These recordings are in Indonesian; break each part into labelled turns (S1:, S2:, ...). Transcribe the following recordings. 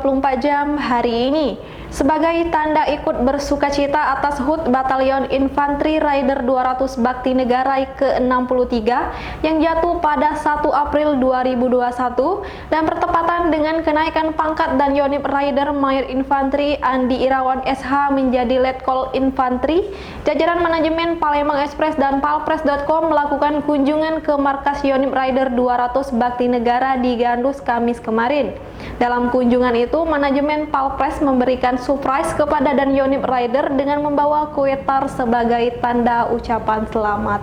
S1: 24 jam hari ini sebagai tanda ikut bersukacita atas HUT Batalion Infanteri Raider 200 Bakti Negara ke-63 yang jatuh pada 1 April 2021 dan bertepatan dengan kenaikan pangkat dan Yonif Raider Mayor Infanteri Andi Irawan SH menjadi Letkol Infanteri. Jajaran manajemen Palembang Express dan Palpres.com melakukan kunjungan ke markas Yonif Raider 200 Bakti Negara di Gandus Kamis kemarin. Dalam kunjungan itu, manajemen Palpres memberikan surprise kepada dan Yonif Raider dengan membawa kue tar sebagai tanda ucapan selamat.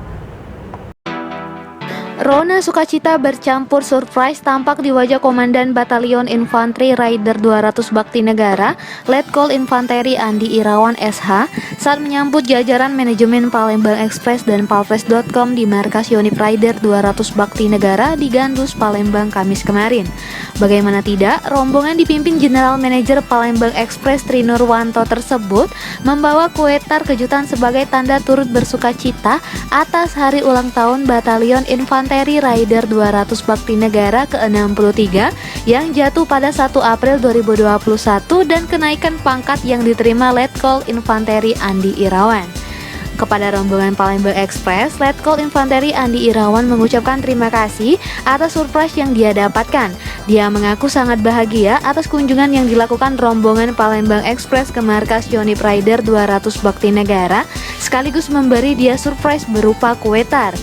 S2: Rona sukacita bercampur surprise tampak di wajah Komandan Batalion Infanteri Raider 200 Bakti Negara, Letkol Infanteri Andi Irawan SH saat menyambut jajaran manajemen Palembang Express dan Palpres.com di markas Yonif Raider 200 Bakti Negara di Gandus, Palembang, Kamis kemarin. Bagaimana tidak, rombongan dipimpin General Manager Palembang Express Tri Nurwanto tersebut membawa kue tar kejutan sebagai tanda turut bersukacita atas hari ulang tahun Batalion Infanteri Raider 200 Bakti Negara ke-63 yang jatuh pada 1 April 2021 dan kenaikan pangkat yang diterima Letkol Infanteri Andi Irawan. Kepada rombongan Palembang Express, Letkol Infanteri Andi Irawan mengucapkan terima kasih atas surprise yang dia dapatkan. Dia mengaku sangat bahagia atas kunjungan yang dilakukan rombongan Palembang Express ke markas Yonif Raider 200 Bakti Negara, sekaligus memberi dia surprise berupa kue tar.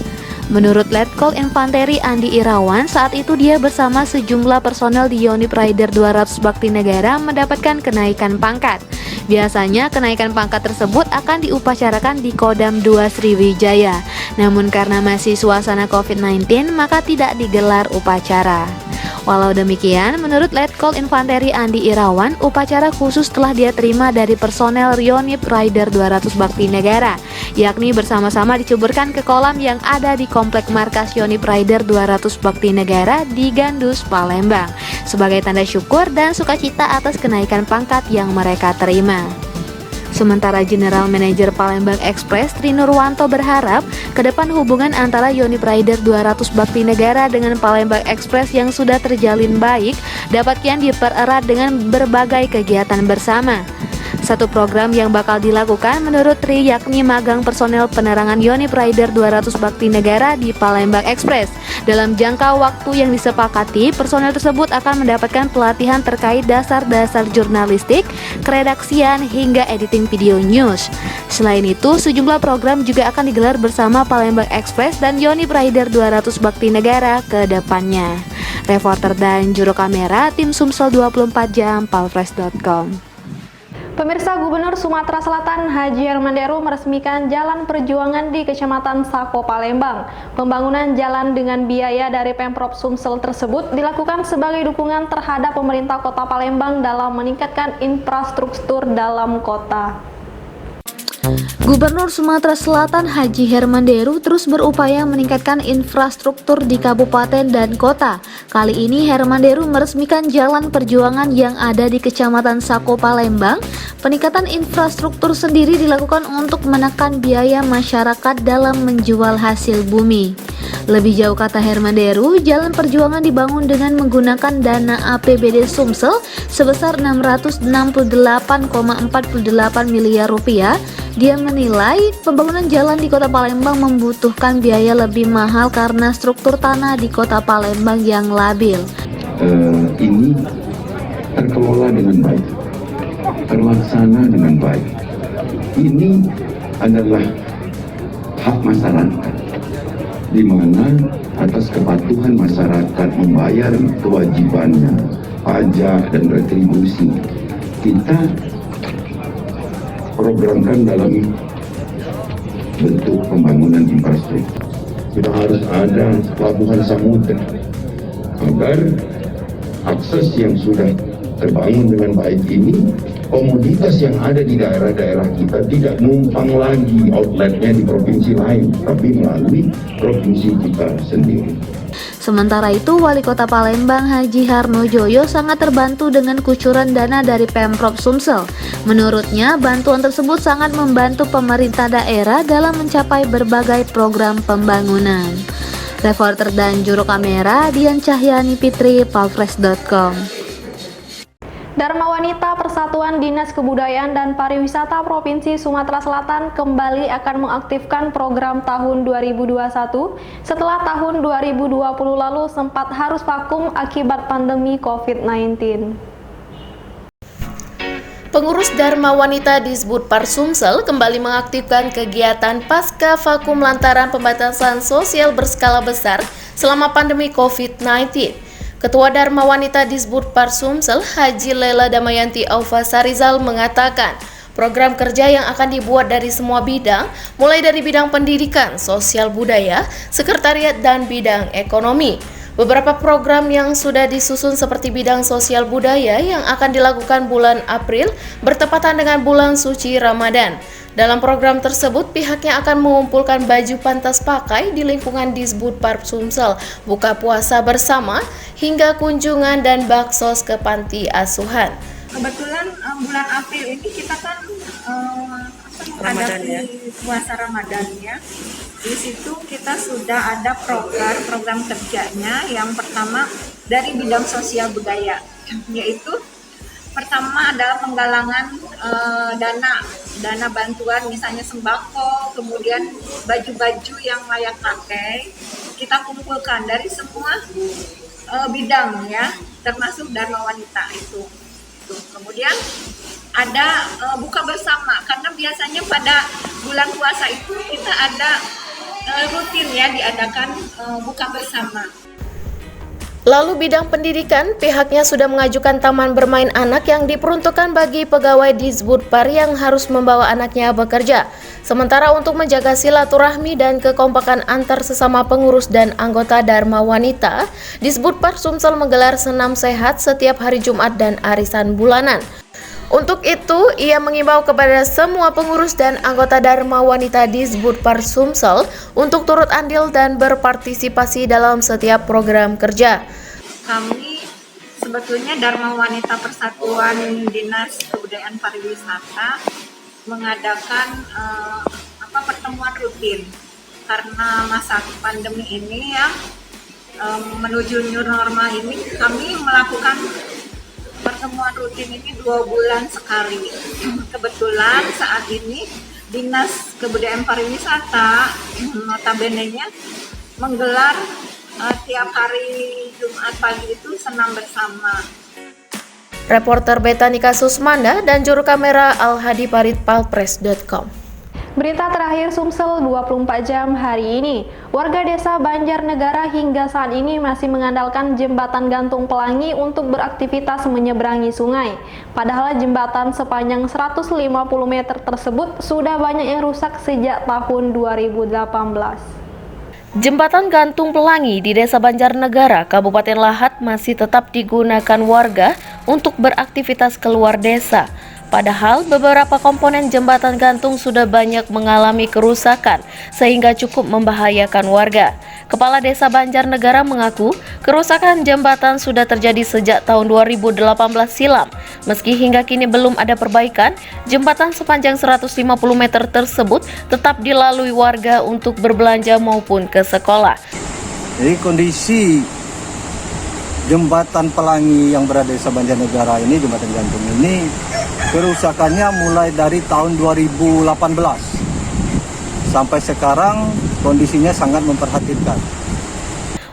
S2: Menurut Letkol Infanteri Andi Irawan, saat itu dia bersama sejumlah personel di Yonif Raider 200 Bakti Negara mendapatkan kenaikan pangkat. Biasanya kenaikan pangkat tersebut akan diupacarakan di Kodam 2 Sriwijaya. Namun karena masih suasana COVID-19, maka tidak digelar upacara. Walau demikian, menurut Letkol Infanteri Andi Irawan, upacara khusus telah dia terima dari personel Yonif Raider 200 Bakti Negara, yakni bersama-sama diceburkan ke kolam yang ada di Komplek Markas Yonif Raider 200 Bakti Negara di Gandus, Palembang, sebagai tanda syukur dan sukacita atas kenaikan pangkat yang mereka terima. Sementara General Manager Palembang Express Tri Nurwanto berharap ke depan hubungan antara Yonif Raider 200 Bakti Negara dengan Palembang Express yang sudah terjalin baik dapat kian dipererat dengan berbagai kegiatan bersama. Satu program yang bakal dilakukan menurut Tri yakni magang personel penerangan Yonif Raider 200 Bakti Negara di Palembang Express. Dalam jangka waktu yang disepakati, personel tersebut akan mendapatkan pelatihan terkait dasar-dasar jurnalistik, keredaksian, hingga editing video news. Selain itu, sejumlah program juga akan digelar bersama Palembang Express dan Yonif Raider 200 Bakti Negara ke depannya. Reporter dan juru kamera tim Sumsel 24 Jam Palpres.com.
S1: Pemirsa, Gubernur Sumatera Selatan Haji Hermanderu meresmikan Jalan Perjuangan di Kecamatan Sako, Palembang. Pembangunan jalan dengan biaya dari Pemprov Sumsel tersebut dilakukan sebagai dukungan terhadap pemerintah Kota Palembang dalam meningkatkan infrastruktur dalam kota.
S2: Gubernur Sumatera Selatan Haji Hermanderu terus berupaya meningkatkan infrastruktur di kabupaten dan kota. Kali ini Hermanderu meresmikan Jalan Perjuangan yang ada di Kecamatan Sako, Palembang. Peningkatan infrastruktur sendiri dilakukan untuk menekan biaya masyarakat dalam menjual hasil bumi. Lebih jauh kata Hermanderu, Jalan Perjuangan dibangun dengan menggunakan dana APBD Sumsel sebesar 668,48 miliar rupiah. Dia menilai pembangunan jalan di Kota Palembang membutuhkan biaya lebih mahal karena struktur tanah di Kota Palembang yang labil.
S3: Ini terkelola dengan baik, terlaksana dengan baik. Ini adalah hak masyarakat, di mana atas kepatuhan masyarakat membayar kewajibannya, pajak dan retribusi, kita programkan dalam bentuk pembangunan infrastruktur. Kita harus ada pelabuhan samudra agar akses yang sudah terbangun dengan baik ini, komoditas yang ada di daerah-daerah kita tidak numpang lagi outletnya di provinsi lain, tapi melalui provinsi kita sendiri.
S2: Sementara itu, Wali Kota Palembang Haji Harnojoyo sangat terbantu dengan kucuran dana dari Pemprov Sumsel. Menurutnya, bantuan tersebut sangat membantu pemerintah daerah dalam mencapai berbagai program pembangunan. Reporter dan juru kamera Dian Cahyani Fitri, Palpres.com.
S1: Dharma Wanita Persatuan Dinas Kebudayaan dan Pariwisata Provinsi Sumatera Selatan kembali akan mengaktifkan program tahun 2021 setelah tahun 2020 lalu sempat harus vakum akibat pandemi COVID-19.
S4: Pengurus Dharma Wanita Disbudpar Sumsel kembali mengaktifkan kegiatan pasca vakum lantaran pembatasan sosial berskala besar selama pandemi COVID-19. Ketua Dharma Wanita Disbudpar Sumsel, Haji Lela Damayanti Aufa Sarizal mengatakan, program kerja yang akan dibuat dari semua bidang, mulai dari bidang pendidikan, sosial budaya, sekretariat, dan bidang ekonomi. Beberapa program yang sudah disusun seperti bidang sosial budaya yang akan dilakukan bulan April bertepatan dengan bulan suci Ramadan. Dalam program tersebut, pihaknya akan mengumpulkan baju pantas pakai di lingkungan Disbudpar Sumsel, buka puasa bersama, hingga kunjungan dan baksos ke panti asuhan.
S5: Kebetulan bulan April ini kita kan menghadapi puasa Ramadan ya. Di situ kita sudah ada program kerjanya. Yang pertama dari bidang sosial budaya, yaitu pertama adalah penggalangan dana bantuan, misalnya sembako, kemudian baju-baju yang layak pakai. Kita kumpulkan dari semua bidang ya, termasuk Dharma Wanita itu. Kemudian ada buka bersama, karena biasanya pada bulan puasa itu kita ada rutin ya diadakan buka bersama.
S4: Lalu bidang pendidikan, pihaknya sudah mengajukan taman bermain anak yang diperuntukkan bagi pegawai Disbudpar yang harus membawa anaknya bekerja. Sementara untuk menjaga silaturahmi dan kekompakan antar sesama pengurus dan anggota Dharma Wanita, Disbudpar Sumsel menggelar senam sehat setiap hari Jumat dan arisan bulanan. Untuk itu, ia mengimbau kepada semua pengurus dan anggota Dharma Wanita Disbudpar Sumsel untuk turut andil dan berpartisipasi dalam setiap program kerja.
S5: Kami sebetulnya Dharma Wanita Persatuan Dinas Kebudayaan Pariwisata mengadakan pertemuan rutin karena masa pandemi ini ya, menuju new normal ini kami melakukan pertemuan rutin ini 2 bulan sekali. Kebetulan saat ini Dinas Kebudayaan Pariwisata notabene-nya menggelar tiap hari Jumat pagi itu senam bersama.
S4: Reporter Betanika Susmanda dan juru kamera Al-Hadi Parit Palpres.com.
S1: Berita terakhir Sumsel 24 jam hari ini. Warga desa Banjarnegara hingga saat ini masih mengandalkan jembatan gantung Pelangi untuk beraktivitas menyeberangi sungai. Padahal jembatan sepanjang 150 meter tersebut sudah banyak yang rusak sejak tahun 2018.
S4: Jembatan gantung Pelangi di Desa Banjarnegara, Kabupaten Lahat masih tetap digunakan warga untuk beraktivitas keluar desa. Padahal beberapa komponen jembatan gantung sudah banyak mengalami kerusakan sehingga cukup membahayakan warga. Kepala Desa Banjarnegara mengaku kerusakan jembatan sudah terjadi sejak tahun 2018 silam. Meski hingga kini belum ada perbaikan, jembatan sepanjang 150 meter tersebut tetap dilalui warga untuk berbelanja maupun ke sekolah.
S6: Jadi kondisi jembatan Pelangi yang berada di Desa Banjarnegara ini, jembatan gantung ini, kerusakannya mulai dari tahun 2018 sampai sekarang kondisinya sangat memprihatinkan.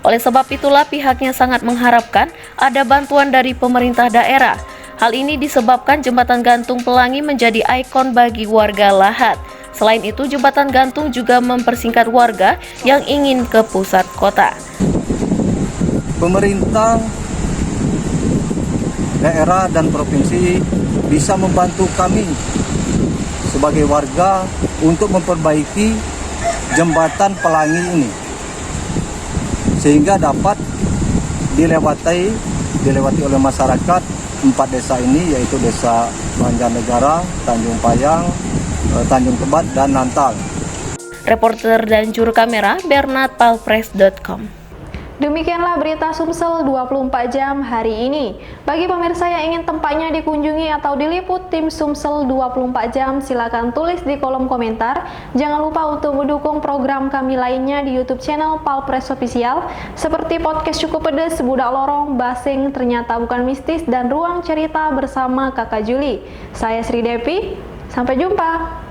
S4: Oleh sebab itulah pihaknya sangat mengharapkan ada bantuan dari pemerintah daerah. Hal ini disebabkan jembatan gantung Pelangi menjadi ikon bagi warga Lahat. Selain itu, jembatan gantung juga mempersingkat warga yang ingin ke pusat kota.
S6: Pemerintah daerah dan provinsi bisa membantu kami sebagai warga untuk memperbaiki jembatan Pelangi ini sehingga dapat dilewati oleh masyarakat 4 desa ini, yaitu Desa Banjarnegara, Tanjung Payang, Tanjung Kebat, dan Nantal.
S4: Reporter dan juru kamera Bernard Palpres.com.
S1: Demikianlah berita Sumsel 24 jam hari ini. Bagi pemirsa yang ingin tempatnya dikunjungi atau diliput tim Sumsel 24 jam, silakan tulis di kolom komentar. Jangan lupa untuk mendukung program kami lainnya di YouTube channel Palpres Official seperti podcast Cukup Pedes, Budak Lorong, Basing, Ternyata Bukan Mistis, dan Ruang Cerita bersama Kakak Juli. Saya Sri Devi, sampai jumpa.